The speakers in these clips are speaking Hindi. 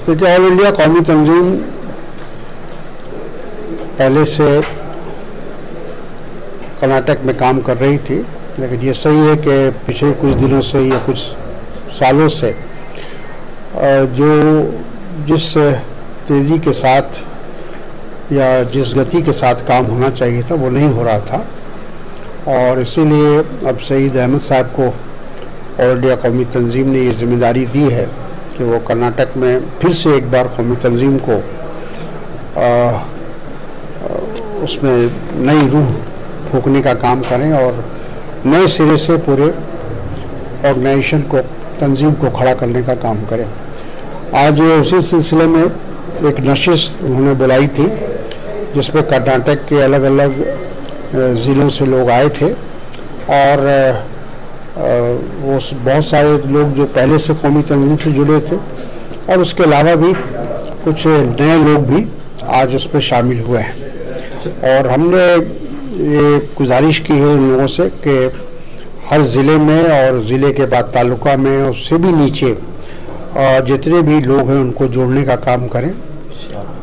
क्योंकि ऑल इंडिया कौमी तंजीम पहले से कर्नाटक में काम कर रही थी, लेकिन ये सही है कि पिछले कुछ दिनों से या कुछ सालों से जो जिस तेज़ी के साथ या जिस गति के साथ काम होना चाहिए था वो नहीं हो रहा था, और इसीलिए अब सईद अहमद साहब को ऑल इंडिया कौमी तंजीम ने ये जिम्मेदारी दी है कि वो कर्नाटक में फिर से एक बार कौमी तंजीम को उसमें नई रूह फूंकने का काम करें और नए सिरे से पूरे ऑर्गेनाइजेशन को, तंजीम को खड़ा करने का काम करें। आज उसी सिलसिले में एक नशिस्त उन्होंने बुलाई थी जिसमें कर्नाटक के अलग अलग ज़िलों से लोग आए थे, और वो बहुत सारे लोग जो पहले से कौमी तंजीम से जुड़े थे और उसके अलावा भी कुछ नए लोग भी आज उस पर शामिल हुए हैं। और हमने ये गुजारिश की है उन लोगों से कि हर ज़िले में और ज़िले के बाद तालुका में उससे भी नीचे जितने भी लोग हैं उनको जोड़ने का काम करें,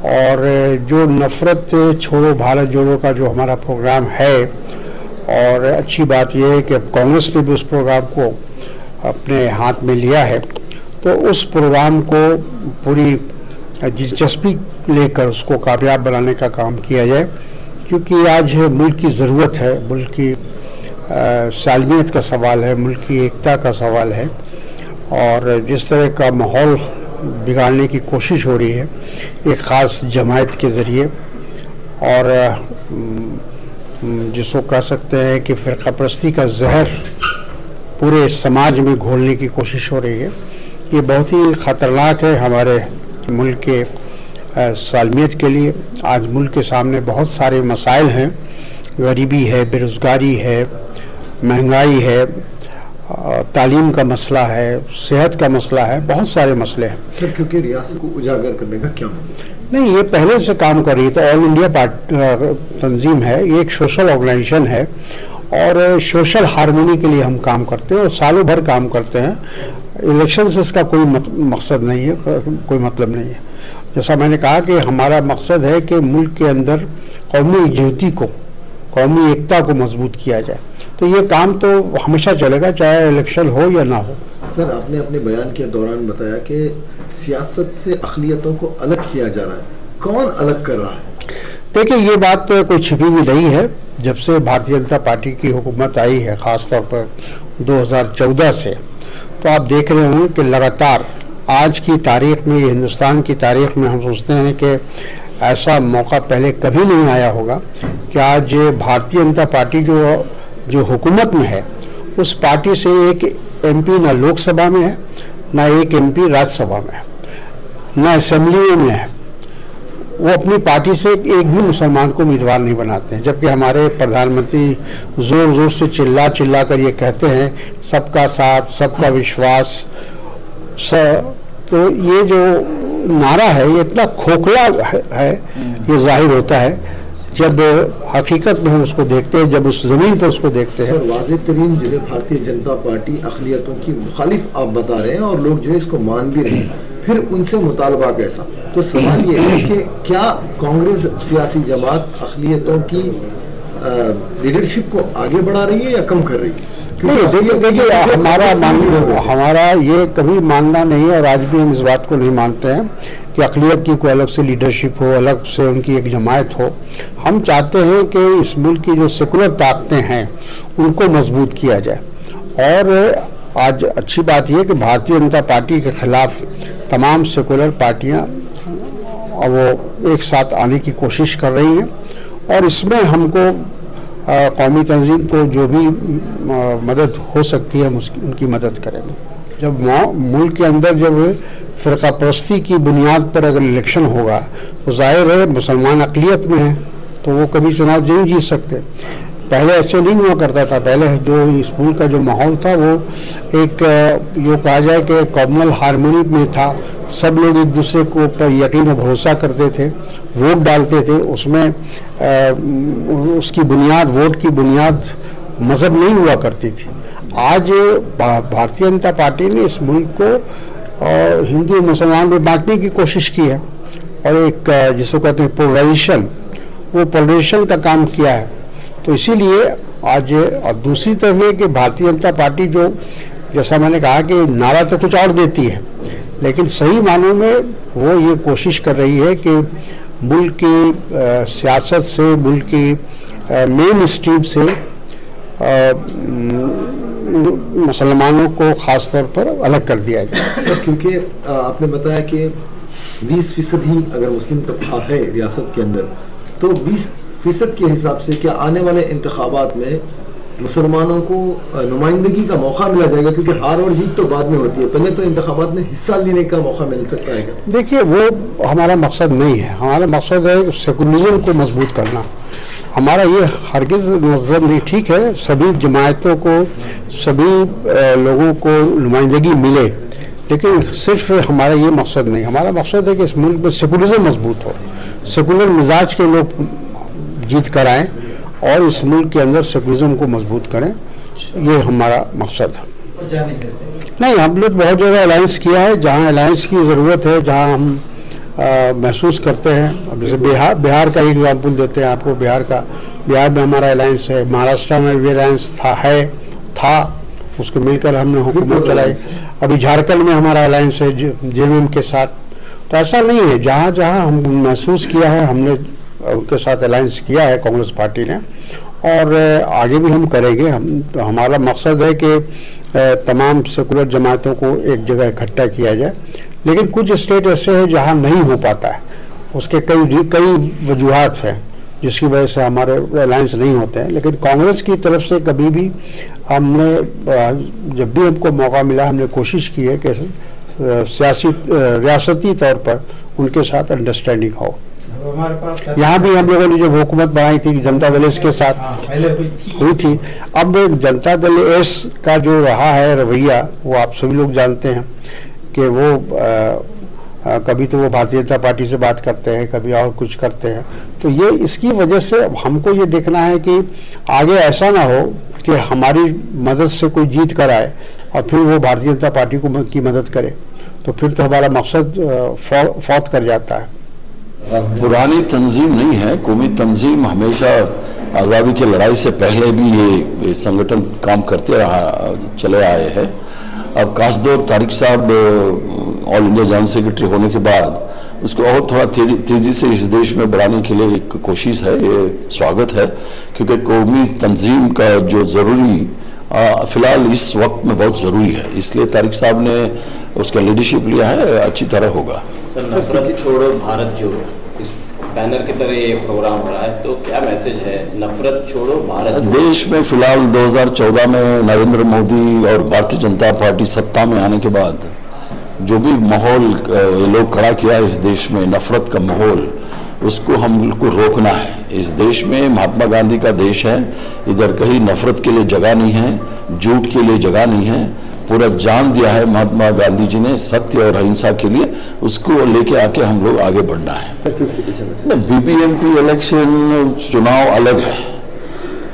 और जो नफ़रत छोड़ो भारत जोड़ो का जो हमारा प्रोग्राम है, और अच्छी बात यह है कि अब कांग्रेस ने भी उस प्रोग्राम को अपने हाथ में लिया है, तो उस प्रोग्राम को पूरी दिलचस्पी लेकर उसको कामयाब बनाने का काम किया जाए, क्योंकि आज मुल्क की ज़रूरत है, मुल्क की सालमियत का सवाल है, मुल्क की एकता का सवाल है, और जिस तरह का माहौल बिगाड़ने की कोशिश हो रही है एक ख़ास जमायत के ज़रिए, और जिसको कह सकते हैं कि फ़िरक़ा परस्ती का जहर पूरे समाज में घोलने की कोशिश हो रही है, ये बहुत ही ख़तरनाक है हमारे मुल्क के सालमियत के लिए। आज मुल्क के सामने बहुत सारे मसाइल हैं, गरीबी है, बेरोज़गारी है, महंगाई है, तालीम का मसला है, सेहत का मसला है, बहुत सारे मसले हैं। सर, क्योंकि रियासत को उजागर करने का क्या नहीं, ये पहले से काम कर रही है। तो ऑल इंडिया तंजीम है, ये एक सोशल ऑर्गेनाइजेशन है और सोशल हारमोनी के लिए हम काम करते हैं और सालों भर काम करते हैं। इलेक्शन से इसका कोई मकसद नहीं है, कोई मतलब नहीं है। जैसा मैंने कहा कि हमारा मकसद है कि मुल्क के अंदर कौमी एकजुहती को, कौमी एकता को मजबूत किया जाए, तो ये काम तो हमेशा चलेगा चाहे इलेक्शन हो या ना हो। सर, आपने अपने बयान के दौरान बताया कि सियासत से अक़लियतों को अलग किया जा रहा है, कौन अलग कर रहा है? देखिए, ये बात कोई छिपी भी नहीं है। जब से भारतीय जनता पार्टी की हुकूमत आई है, ख़ास तौर पर 2014 से, तो आप देख रहे होंगे कि लगातार आज की तारीख़ में, हिंदुस्तान की तारीख़ में हम सोचते हैं कि ऐसा मौका पहले कभी नहीं आया होगा कि आज भारतीय जनता पार्टी जो हुकूमत में है, उस पार्टी से एक एमपी ना लोकसभा में है, ना एक एमपी राज्यसभा में है, ना असेंबली में है। वो अपनी पार्टी से एक भी मुसलमान को उम्मीदवार नहीं बनाते हैं, जबकि हमारे प्रधानमंत्री ज़ोर ज़ोर से चिल्ला कर ये कहते हैं सबका साथ, सबका विश्वास। तो ये जो नारा है ये इतना खोखला है, ये जाहिर होता है जब हकीकत में हम उसको देखते हैं, जब उस ज़मीन पर उसको देखते हैं। वाज़ेह तरीन जो है भारतीय जनता पार्टी अक़लियतों की मुखालिफ आप बता रहे हैं, और लोग जो है इसको मान भी रहे हैं, फिर उनसे मुतालबा कैसा? तो सवाल ये है कि क्या कांग्रेस सियासी जमात अक़लियतों की लीडरशिप को आगे बढ़ा रही है या कम कर रही है? देखिए, हमारा ये कभी मानना नहीं है, और आज भी हम इस बात को नहीं मानते हैं कि अक़लियत की कोई अलग से लीडरशिप हो, अलग से उनकी एक जमायत हो। हम चाहते हैं कि इस मुल्क की जो सेकुलर ताकतें हैं उनको मजबूत किया जाए, और आज अच्छी बात यह कि भारतीय जनता पार्टी के ख़िलाफ़ तमाम सेकुलर पार्टियां और वो एक साथ आने की कोशिश कर रही हैं, और इसमें हमको कौमी तंजीम को जो भी मदद हो सकती है हम उनकी मदद करेंगे। जब मुल्क के अंदर जब फ़िरक़ा परस्ती की बुनियाद पर अगर इलेक्शन होगा तो जाहिर है मुसलमान अक़लियत में है, तो वो कभी चुनाव नहीं जीत सकते। पहले ऐसे नहीं हुआ करता था। पहले जो इस मुल्क का जो माहौल था वो एक जो कहा जाए कि कॉम्युनल हारमोनी में था। सब लोग एक दूसरे को ऊपर यकीन और भरोसा करते थे, वोट डालते थे। उसमें उसकी बुनियाद, वोट की बुनियाद मज़हब नहीं हुआ करती थी। आज भारतीय जनता पार्टी ने इस मुल्क को और हिंदू मुसलमान में बांटने की कोशिश की है और एक जिसको कहते हैं पोलराइजेशन, वो पोलराइजेशन का काम किया है। तो इसीलिए आज और दूसरी तरफ ये कि भारतीय जनता पार्टी जो, जैसा मैंने कहा कि नारा तो कुछ और देती है, लेकिन सही मानों में वो ये कोशिश कर रही है कि मुल्क की सियासत से, मुल्क की मेन स्ट्रीम से मुसलमानों को ख़ास तौर पर अलग कर दिया जाए। क्योंकि आपने बताया कि 20% ही अगर मुस्लिम तबका है रियासत के अंदर, तो 20% के हिसाब से क्या आने वाले इंतखाबात में मुसलमानों को नुमाइंदगी का मौका मिला जाएगा? क्योंकि हार और जीत तो बाद में होती है, पहले तो इंतखाबात में हिस्सा लेने का मौका मिल सकता है क्या? देखिए, वो हमारा मकसद नहीं है। हमारा मकसद है सेकुलरिज्म को मजबूत करना। हमारा ये हरगिज़ मज़हब नहीं। ठीक है, सभी जमायतों को, सभी लोगों को नुमाइंदगी मिले, लेकिन सिर्फ हमारा ये मकसद नहीं। हमारा मकसद है कि इस मुल्क में सेकुलरिज्म मजबूत हो, सेकुलर मिजाज के लोग जीत कर आएँ और इस मुल्क के अंदर सेकुलरिज्म को मजबूत करें। ये हमारा मकसद है। नहीं, हम लोग बहुत जगह अलायंस किया है, जहाँ अलायंस की ज़रूरत है, जहाँ हम महसूस करते हैं। अब जैसे बिहार का एग्जाम्पल देते हैं आपको। बिहार में हमारा अलायंस है, महाराष्ट्र में भी अलायंस था, उसको मिलकर हमने हुकूमत चलाई। अभी झारखंड में हमारा अलायंस है जेएमएम के साथ। तो ऐसा नहीं है, जहाँ जहाँ हम महसूस किया है हमने उनके साथ अलायंस किया है कांग्रेस पार्टी ने, और आगे भी हम करेंगे। हमारा मकसद है कि तमाम सेकुलर जमातों को एक जगह इकट्ठा किया जाए, लेकिन कुछ स्टेट ऐसे हैं जहाँ नहीं हो पाता है। उसके कई वजूहात हैं जिसकी वजह से हमारे अलायंस नहीं होते हैं। लेकिन कांग्रेस की तरफ से कभी भी हमने, जब भी हमको मौका मिला, हमने कोशिश की है कि रियासती तौर पर उनके साथ अंडरस्टैंडिंग हो। यहाँ भी हम लोगों ने जो हुकूमत बनाई थी जनता दल एस के साथ हुई थी। अब जनता दल एस का जो रहा है रवैया, वो आप सभी लोग जानते हैं कि वो कभी तो वो भारतीय जनता पार्टी से बात करते हैं, कभी और कुछ करते हैं। तो ये इसकी वजह से हमको ये देखना है कि आगे ऐसा ना हो कि हमारी मदद से कोई जीत कर आए और फिर वो भारतीय जनता पार्टी की मदद करे, तो फिर तो हमारा मकसद फौत कर जाता है। पुरानी तंजीम नहीं है, कौमी तंजीम हमेशा आज़ादी की लड़ाई से पहले भी ये संगठन काम करते चले आए हैं। अब कासदौर तारिक साहब ऑल इंडिया जनरल सेक्रेटरी होने के बाद उसको और थोड़ा तेज़ी से इस देश में बढ़ाने के लिए एक कोशिश है, ये स्वागत है, क्योंकि कौमी तंजीम का जो ज़रूरी फ़िलहाल इस वक्त में बहुत ज़रूरी है, इसलिए तारिक साहब ने उसका लीडरशिप लिया है, अच्छी तरह होगा। सर, नफरत छोड़ो भारत जोड़ो, इस बैनर की तरह ये प्रोग्राम हो रहा है, तो क्या मैसेज है? नफरत छोड़ो भारत जोड़ो। देश में फिलहाल 2014 में नरेंद्र मोदी और भारतीय जनता पार्टी सत्ता में आने के बाद जो भी माहौल ये लोग खड़ा किया है इस देश में, नफरत का माहौल, उसको हमको रोकना है। इस देश में महात्मा गांधी का देश है, इधर कहीं नफरत के लिए जगह नहीं है, झूठ के लिए जगह नहीं है। पूरा जान दिया है महात्मा गांधी जी ने सत्य और अहिंसा के लिए, उसको लेके आके हम लोग आगे बढ़ना है। बीबीएमपी इलेक्शन चुनाव अलग है।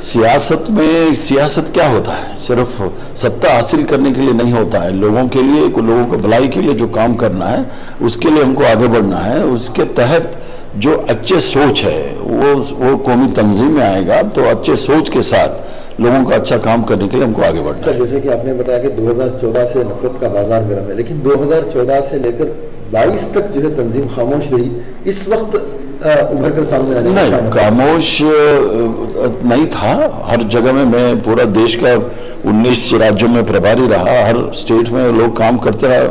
सियासत में सियासत क्या होता है? सिर्फ सत्ता हासिल करने के लिए नहीं होता है, लोगों के लिए, लोगों को भलाई के लिए जो काम करना है उसके लिए हमको आगे बढ़ना है। उसके तहत जो अच्छे सोच है वो कौमी तंजीम में आएगा, तो अच्छे सोच के साथ लोगों का अच्छा काम करने के लिए हमको आगे बढ़ना है। जैसे कि आपने बताया कि 2014 से नफरत का बाजार गर्म है, लेकिन 2014 से लेकर 22 तक जो है तंजीम खामोश रही। इस वक्त उभर कर सामने आने नहीं, खामोश नहीं था। हर जगह में मैं पूरा देश का 19 राज्यों में प्रभारी रहा, हर स्टेट में लोग काम करते रहा,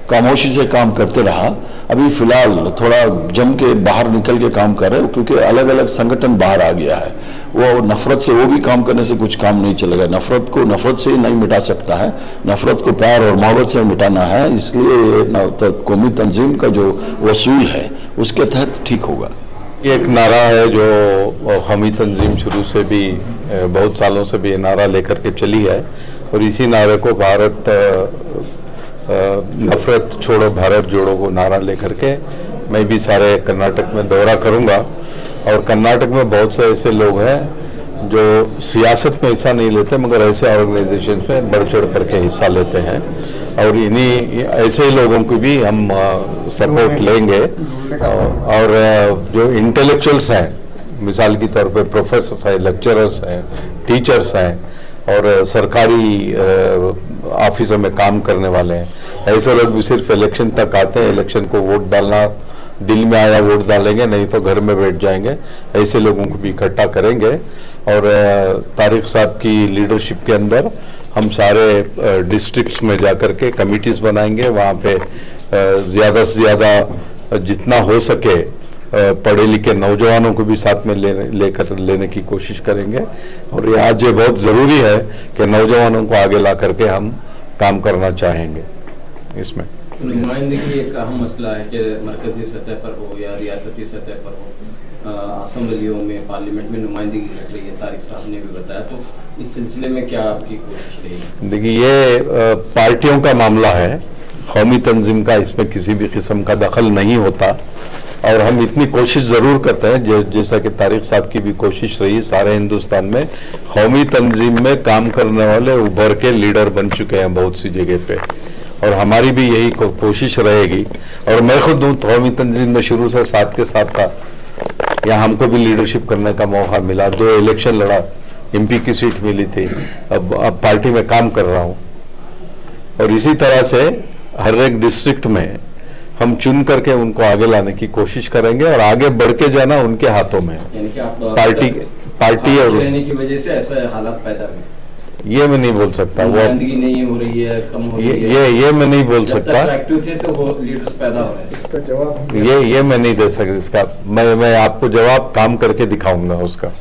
खामोशी से काम करते रहा। अभी फिलहाल थोड़ा जम के बाहर निकल के काम कर रहे हैं, क्योंकि अलग अलग संगठन बाहर आ गया है। वो नफरत से, वो भी काम करने से कुछ काम नहीं चलेगा। नफरत को नफरत से नहीं मिटा सकता है, नफरत को प्यार और मोहब्बत से मिटाना है। इसलिए कौमी तंजीम का जो वसूल है उसके तहत ठीक होगा। एक नारा है जो हमी तंजीम शुरू से भी बहुत सालों से भी नारा लेकर के चली है, और इसी नारे को भारत नफरत छोड़ो भारत जोड़ो को नारा लेकर के मैं भी सारे कर्नाटक में दौरा करूंगा। और कर्नाटक में बहुत से ऐसे लोग हैं जो सियासत में हिस्सा नहीं लेते, मगर ऐसे ऑर्गेनाइजेशंस में बढ़ चढ़ करके हिस्सा लेते हैं। और इन्हीं ऐसे ही लोगों को भी हम सपोर्ट लेंगे। और जो इंटेलेक्चुअल्स हैं, मिसाल के तौर पे प्रोफेसर्स हैं, लेक्चरर्स हैं, टीचर्स हैं और सरकारी ऑफिसों में काम करने वाले हैं, ऐसे लोग भी सिर्फ इलेक्शन तक आते हैं, इलेक्शन को वोट डालना, दिल में आया वोट डालेंगे, नहीं तो घर में बैठ जाएंगे, ऐसे लोगों को भी इकट्ठा करेंगे। और तारिक साहब की लीडरशिप के अंदर हम सारे डिस्ट्रिक्ट्स में जाकर के कमिटीज़ बनाएंगे, वहाँ पे ज़्यादा से ज़्यादा जितना हो सके पढ़े लिखे नौजवानों को भी साथ में लेने की कोशिश करेंगे। और ये आज ये बहुत ज़रूरी है कि नौजवानों को आगे ला करके हम काम करना चाहेंगे। इसमें नुमाइंदगी एक अहम मसला है कि मरकजी सतह पर हो या रियासती सतह पर हो, असम्बलियों में, पार्लियामेंट में नुमाइंदगी रख रही है, तारिक साहब ने भी बताया। तो इस सिलसिले में क्या आपकी कोशिश रहेगी? देखिए, ये पार्टियों का मामला है, कौमी तंजीम का इसमें किसी भी किस्म का दखल नहीं होता। और हम इतनी कोशिश ज़रूर करते हैं, जैसा कि तारिक साहब की भी कोशिश रही, सारे हिंदुस्तान में कौमी तंजीम में काम करने वाले उभर के लीडर बन चुके हैं बहुत सी जगह पे, और हमारी भी यही कोशिश रहेगी। और मैं खुद हूँ कौमी तंजीम में शुरू से साथ के साथ था, यहाँ हमको भी लीडरशिप करने का मौका मिला, 2 इलेक्शन लड़ा, MP की सीट मिली थी, अब पार्टी में काम कर रहा हूँ। और इसी तरह से हर एक डिस्ट्रिक्ट में हम चुन करके उनको आगे लाने की कोशिश करेंगे, और आगे बढ़ के जाना उनके हाथों में है। यानी कि आप पार्टी और रहने की वजह से ऐसा हालात पैदा हुए, ये मैं नहीं बोल सकता। वो नहीं हो रही है, कम हो रही है, ये मैं नहीं बोल सकता। एक्टिव थे तो वो लीडर्स पैदा हो रहे हैं। इसका जवाब ये मैं नहीं दे सकता। इसका मैं आपको जवाब काम करके दिखाऊंगा उसका।